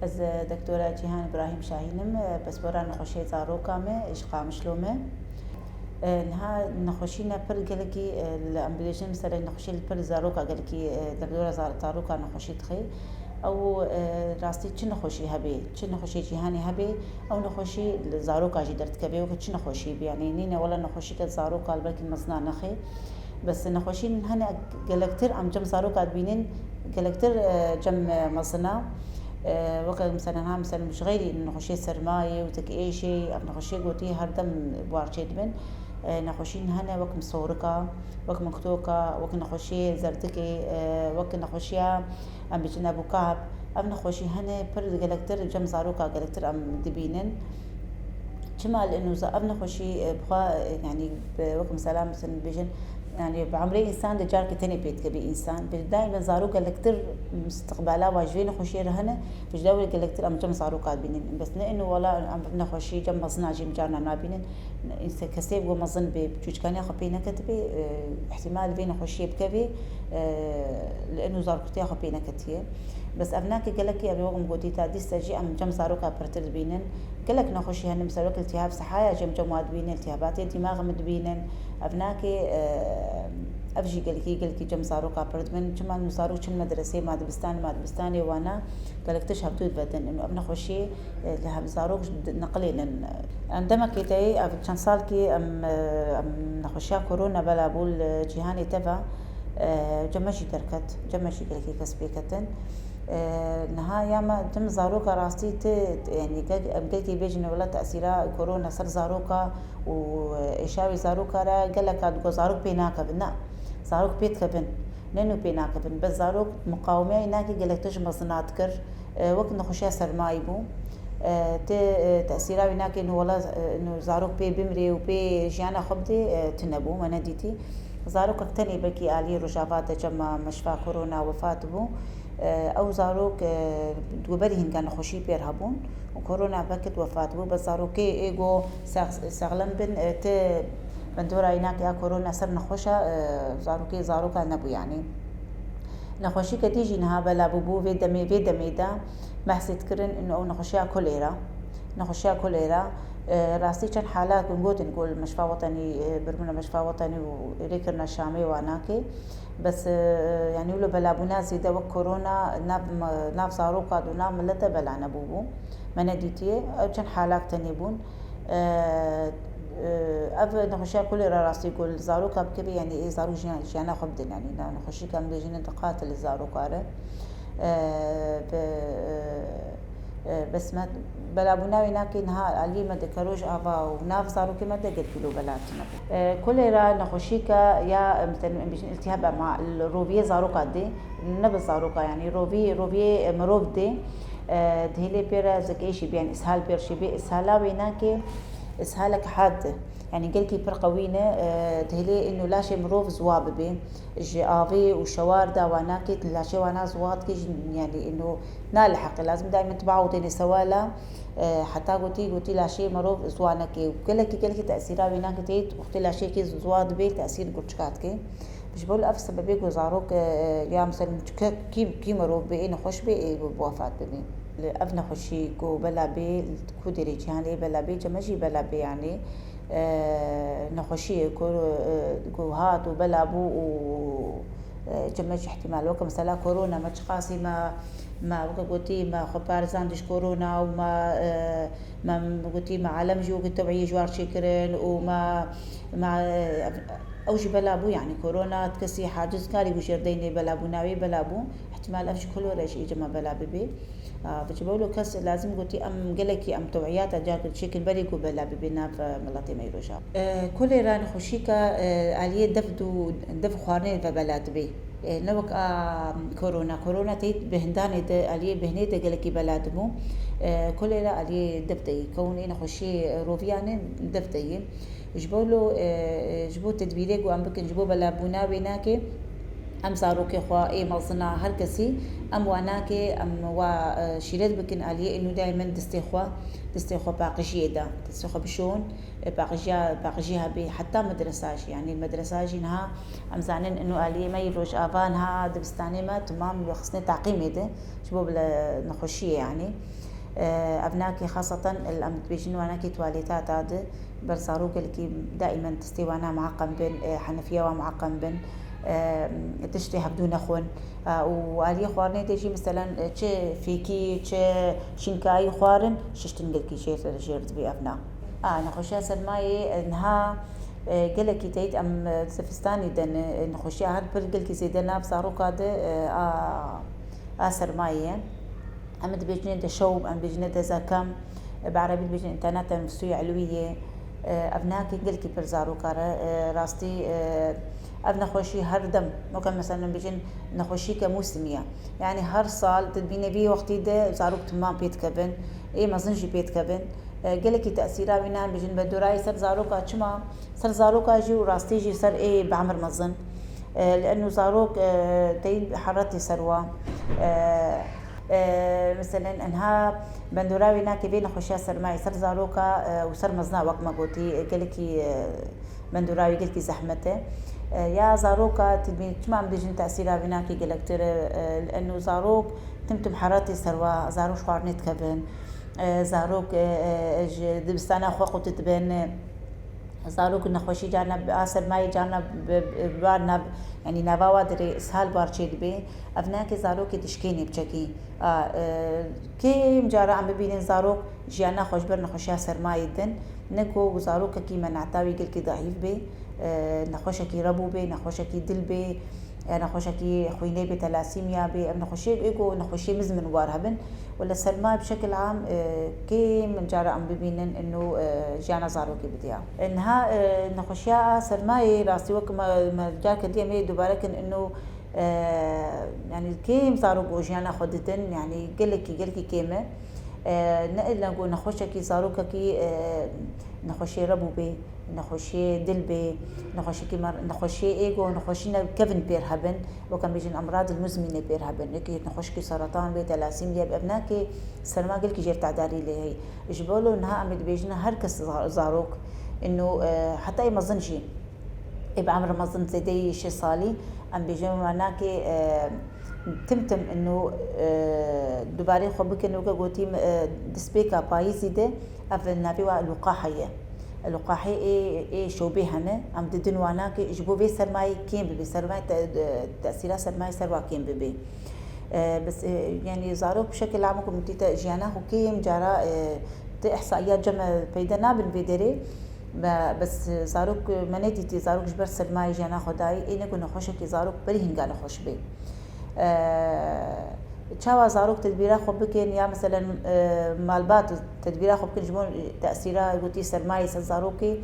از دكتورة جيهان إبراهيم شاهينم بس برا نخوشي زاروكامي إشقا مشلومة نها نخوشينا بر قالكي الأمبليشن مثلا نخوشي البر زاروكا قالكي دكتورة زاروكا نخوشي تخي أو راستي چه نخوشي هبي چه نخوشي جيهاني هبي أو نخوشي زاروكا جي درت كبي وكت چه نخوشي يعني نينا ولا نخوشي كت زاروكا البركي المصنع نخي بس نخوشي هنا قالكتر أم جم زاروكا بينين قالكتر جم مصنع وقت مثلا مثلا مش غيري نخوشي سرماية وتك أي شيء أم نخوشي قوتي هردم بوارشيد من نخوشين هنا وقت مصوركا وقت مكتوكا وقت نخوشي زرتكي وقت نخوشيا أم بيجنا بوكاب أم نخوشي هنا برد قالكتر جم زاروكا قالكتر أم دبينن شمال إنه أم نخوشي بخا يعني بوقت مثلا بيجن يعني بعمري إنسان دجار كتني بيت كبي إنسان دائما زاروك قالكتر مستقبلا واجبين خوشي رهنا بجداول قالكتر أم جم زاروك بينن بس إنه ولا أم نخوشي جم مصنع جيم جارنا ما بينن إنسان كسيب ومظن بجوج كان ياخذ بينا كتبي احتمال بين خوشي بكبي لأنه زاروكتي ياخذ بينا كتير بس أبناك قالكي أبي وقم قودي تادي استجي أم جم زاروك برتر بينن قالك نخوشي هن مسلوك التهاب صحايا جم جمواد بينن التهابات الدماغ مدبينن أبناكي أفجي قالكي جم زاروكا برد من كمان نصاروك شن مدرسة ما دبستاني وأنا قالك تشهب دود بدن إنه أبنا خوشي لها زاروك نقلين عندما كيتي كان صالكي أم نخوشيا كورونا بلا بول جيهاني تبع جمشي تركت جمشي قالكي كسبي كتن نهاية ما تم زاروكا راستي يعني قلتي بيجنا ولا تأثيرا كورونا صار زاروكا وإشاوي زاروكا را قالك هاد زاروك بيناك بنا زاروك بيت كبن لأنه بيناك بن بس زاروك مقاومة يناكي قالك تجمع صناعتكر وقت نخشيا سرمايبو تأثيرا يناكي إنه ولا إنه زاروك بي بمري وبي جيانا خبدي تنبو ما نديتي زاروك اكتني بكي آلي رجافات جمع مشفى كورونا وفات بو أو زاروك دوبرهن كان خوشي بيرهبون وكورونا بكت وفات بو بس زاروك إيجو سغلن بن بندورا يناك يا كورونا سر نخوشة زاروكا نبو يعني نخوشي كتيجي نها بلا بوبو في دمي دا ما حسيت كرن إنه أو نخوشيا كوليرا راستي كان حالات نقول مشفى وطني برمنا مشفى وطني وريكرنا الشامي واناكي بس يعني ولو بلا بنا زيدا وكورونا ناب زاروكا دونا ملتا بلا نبوبو ما نديتي كان حالات تنيبون أف نخشى كل راسي يقول زاروكا بكبي يعني إيه زارو جانا خبدن يعني نخشى كم لجنة تقاتل الزاروكا بس ما بلا بناوي ناكي نها علي مد كروج أفا وناف زاروكي مد قد كيلو بلاتنا كل را نخشيكا يا مثلا التهاب مع الروبية زاروكا دي نبض زاروكا يعني روبية مروب دي دهلي بيرا زكيشي بيان إسهال بيرشي بي إسهالا ويناكي إسهالك حاد يعني قلكي برقوينة تهلي إنه لا شيء مروف زواب بي جافي وشواردا واناكي لا شيء وانا زوات كي يعني إنه نالحق لازم دائما تبعوتيني سوالا حتى قلتي لا شيء مروف زوانكي وكلكي تأثيرها بيناكي تيت وقتي لا شيء كي زواد بي تأثير قرشكاتكي مش بقول أف سببي جزاروك يا مثلا كي مروف بي نخش بي بوفات بي أفنا خشي كو بلا بي كو دريج يعني بلا بي جمجي بلا بي يعني نخشي كو هات وبلا بو جمجي احتمال وكم مثلا كورونا ما تشخاصي ما قلتي ما خبارزان دش كورونا وما ما قلتي ما عالم جو قلت بعي جوار شكرن وما أوجي بلابو يعني كورونا تكسي حاجز كاري وشير ديني بلابو ناوي بلابو احتمال أفش كله ريش إجمع بلابي بي بجبولو كس لازم قلتي أم قلكي أم توعيات أجاك الشكل بريكو بلابي بينا فملاتي ميروشا كل ران خشيكا عليه دف خوارنين فبلاد بي نوك كورونا تيت بهنداني عليه بهنيت قلكي بلاد مو كل را عليه دفتي كوني نخشي روفياني دفتي جبولو جبو تدبيريك وأم بكن جبو بلابونا بيناكي ام زاروك خوا اي مزنا هر كسي ام واناكي ام وا شيرت بكن عليه انه دائما دستي خوا باقجيه دا دستي خوا بشون باقجيها بي حتى مدرساج يعني المدرساج انها ام زانن انه عليه ما يروج افانها دبستاني ما تمام خصني تعقيمي ده شباب نخشيه يعني ابناكي خاصه الام بيجن واناكي تواليتات هذا برزاروك اللي دائما تستي وانا معقم بين حنفيه ومعقم بين تشتي بدون أخون وعلي خوارني تيجي مثلا تش فيكي تش شنكاي خوارن ششتنقل كي شيء جرت بأبناء نخشها سلماي إنها قال كي تيت أم سفستاني دن نخشها هاد برجل كي زيدنا بصاروا كاد سلماي أم تبيجني دشوب أم بيجني دزكم بعربي بيجني إنترنت مستوى علوية أبناء كي قال كي برزارو كارا راستي أب نخوشي هر دم ممكن مثلا بيجن نخوشي كموسمية يعني هر صال تدبيني بيه وقتي ده زاروك تمام بيت كبن إيه ما زنجي بيت كبن قالك تأثيرها بينا بيجن بدوراي سر زاروك أشما سر زاروك أجي وراستي جي سر إيه بعمر مزن لأنه زاروك تيل حرتي سروا مثلا انها بندوراوي ناكي بين خوشيا سر معي سر زاروكا وسر مزنا وقت ما قلتي قالكي بندوراوي قالكي زحمته يا زاروكا تبين تمام بيجن تأثيرها بناكي قالكتر لأنه زاروك تمتم حراتي سروا زاروش خوارنيت كبن زاروك دبستانا خوخو تتبين زاروك نخوشي جانا بآسر ماي جانا ببارنا يعني نواوا دري اسهال بارچيد بي افناكي زاروك تشكيني بچكي كي مجارة عم ببينين زاروك جانا خوش بر نخوشيها سرماي دن نكو زاروك كي منعتاوي قلكي ضعيف بي نخوشكي ربو بي نخوشكي دل بي نخوشكي خويني بي تلاسيميا بي نخوشي ايكو نخوشي مزمن وارهبن ولا سلماي بشكل عام كي من جارة عم ببينن انه جانا زاروكي بديها انها نخوشيها سلماي راسي وك ما جاك ديما دوباره انه يعني كيم زاروكو جانا خدتن يعني قلكي كيمه نقل نقول نخوشكي زاروكي نخوشي ربو بي نخوشي دل بي نخوشي ايجو نخوشينا كفن بيرهبن وكان بيجن امراض المزمنه بيرهبن لكي نخوشكي سرطان بي تلاسيميا بابناكي سلمى قلكي جير تعداري لهي اجبولو انها عمد بيجنا هركس زاروك انه حتى اي مظنجي بعمر مظن زي شي صالي ام بيجن معناكي تمتم انه دوباره خبك انه قوتي دسبيكا بايزي ده افل نبيوا اللقاحية ايه شوبيهنه ام ددن واناك اجبو بي سرماي كيم بي سرماي تأثيرها سرماي سروا كيم بي بس يعني زاروك بشكل عام كمتيتا جيانا وكيم جارا احصائيات جمع بيدا نابل بيدري بس زاروك منيتي زاروك جبر سرماي جيانا خداي ايه نكو نخوشك زاروك بريهن قال خوش بي تشاوا زاروك تدبيرها خب بكن يا مثلا مالبات تدبيرها خب بكن جمون تأثيرها قلتي سرماي زاروكي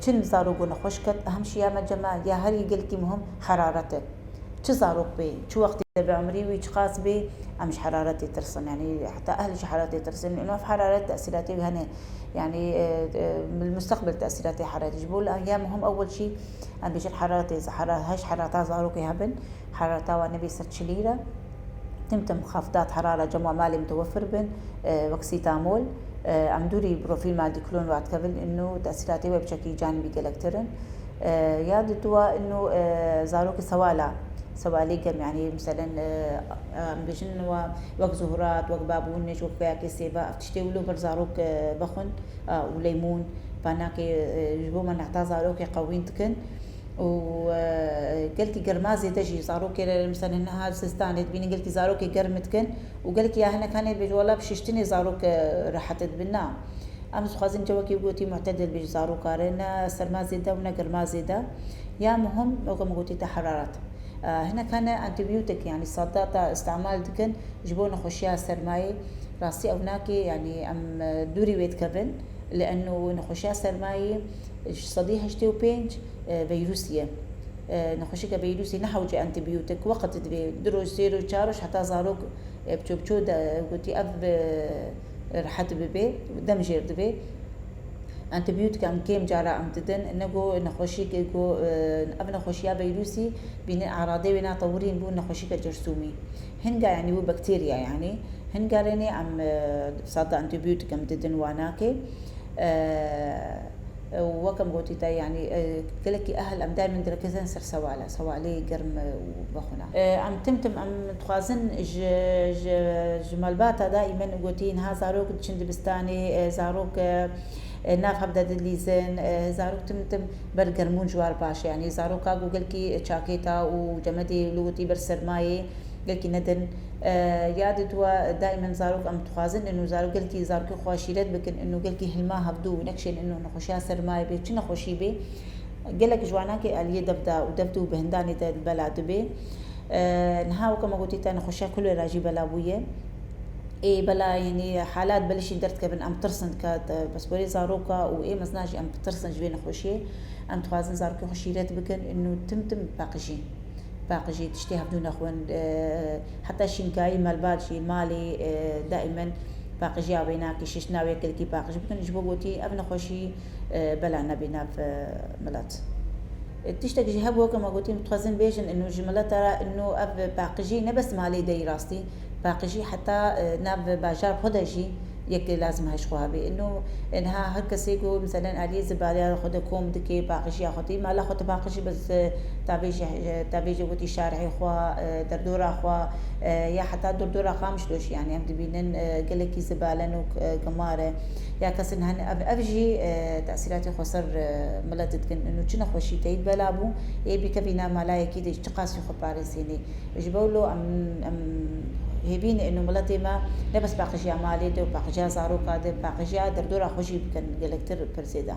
تشن زاروكو نخوشكت أهم شيء يا مجمع يا هري قلتي مهم حرارته تش زاروك بي شو وقت بعمري ويش خاص بي مش حرارتي ترسن يعني حتى أهل شي حرارتي ترسن إنه في حرارة تأثيراتي هنا يعني بالمستقبل تأثيراتي حرارتي جبول أيامهم أول شيء أنا بيجي حرارتي هاش حرارتها زاروكي هبن حرارتها والنبي ستشليرة تمتم مخفضات حرارة جمع مالي متوفر بن وكسيتامول عم دوري بروفيل مع ديكلون بعد قبل إنه تأثيراتي بشكل جانبي كالكترن يا دتوا إنه زاروك سوالي قم يعني مثلا بيجن وقت زهرات وقت بابونج وقت فياكي سيبا تشتي ولو برزاروك بخن وليمون فاناكي جبو من نعطى زاروك قوين تكن وقالكي قرمازي دجي زاروكي مثلا هنا هذا سستان تبيني قالكي زاروكي قرمتكن وقالكي يا هنا كانت بيجي والله بششتني زاروك راحت تبنا امس خازن جواكي بقولتي معتدل بيجي زاروكا رنا سرمازي دا ونا قرمازي دا يا مهم وكما قلتي تحرارات هنا كان انتبيوتك يعني صدات استعمال دكن جبونا خوشيا سرماي راسي او ناكي يعني ام دوري ويت كبن لانه نخوشيا سرماي صديها شتيو بينج فيروسية نخوشيكا فيروسي نحوجي انتبيوتك وقت دروج سيرو تشارش حتى زاروك بچو قلتي اب رحت ببي دم جير دبي انتبیوتیک ام کم جارا ام ددن نگو نخوشی که گو اب نخوشیا ویروسی بین اعراضی و ناطورین بو نخوشی که جرثومی هنگا يعني بو بكتيريا يعني هنگا رني ام صاد انتبيوتيك ام ددن واناكي وكم قلتي تا يعني كلكي اهل ام دائما دركزن سر سوالي قرم وبخنا ام تمتم ام تخازن جمالباتا دائما قلتين ها زاروك تشند بستاني زاروك ناف هبدا دليزن زاروك تمتم برقرمون جوار باش يعني زاروكا جوجل كي تشاكيتا وجمدي لوتي برسرماي قلكي ندن ياد دوا دائما زاروك ام تخازن انه زاروك قلكي زاروك خواشيرت بكن انه قلكي هلما هبدو ونكشن انه نخوشيا سرماي بي چنا خوشي بي قلك جواناكي اليه دبدا ودبدو بهنداني د البلاد بي نها وكما قلتي تا نخوشيا كل راجي بلا بويه اي بلا يعني حالات بلشي درت كبن ام ترسن كات بس بوري زاروكا واي مزناجي ام ترسن جوين خوشي ام تخازن زاروك خوشيرت بكن انه تمتم باقي تشتيها بدون اخوان حتى شينكاي مالبالشي مالي دائما باقي جا بيناكي ششنا ويكلكي باقي بكن جبوتي ابن خوشي بلا نبينا في ملات تشتكي جهاب وكما قلتي متخزن بيجن انه جملة ترى انه اب باقي نبس مالي داي راستي باقي حتى ناب باجار خدجي يك لازم هشخوها بي انه انها هكسي يقول مثلا علي زبالة خد كوم دكي باقي اخوتي ما لا خد باقي بس تابيجي وتي شارعي خوا دردورة خوا يا حتى دردورة خامش لوش يعني هم تبينن قلكي زبالة نو قمارة يا كسن هن افجي تأثيرات خسر ملتت كن انه چنا خوشي تيد بلابو اي بكبينا ملايكي دي تقاسي خبارسيني جبولو ام هبين انه ملتي ما لبس باقي مالي دو باقي زاروكا دو باقي دردورة خوشي بكن قلكتر برزيدا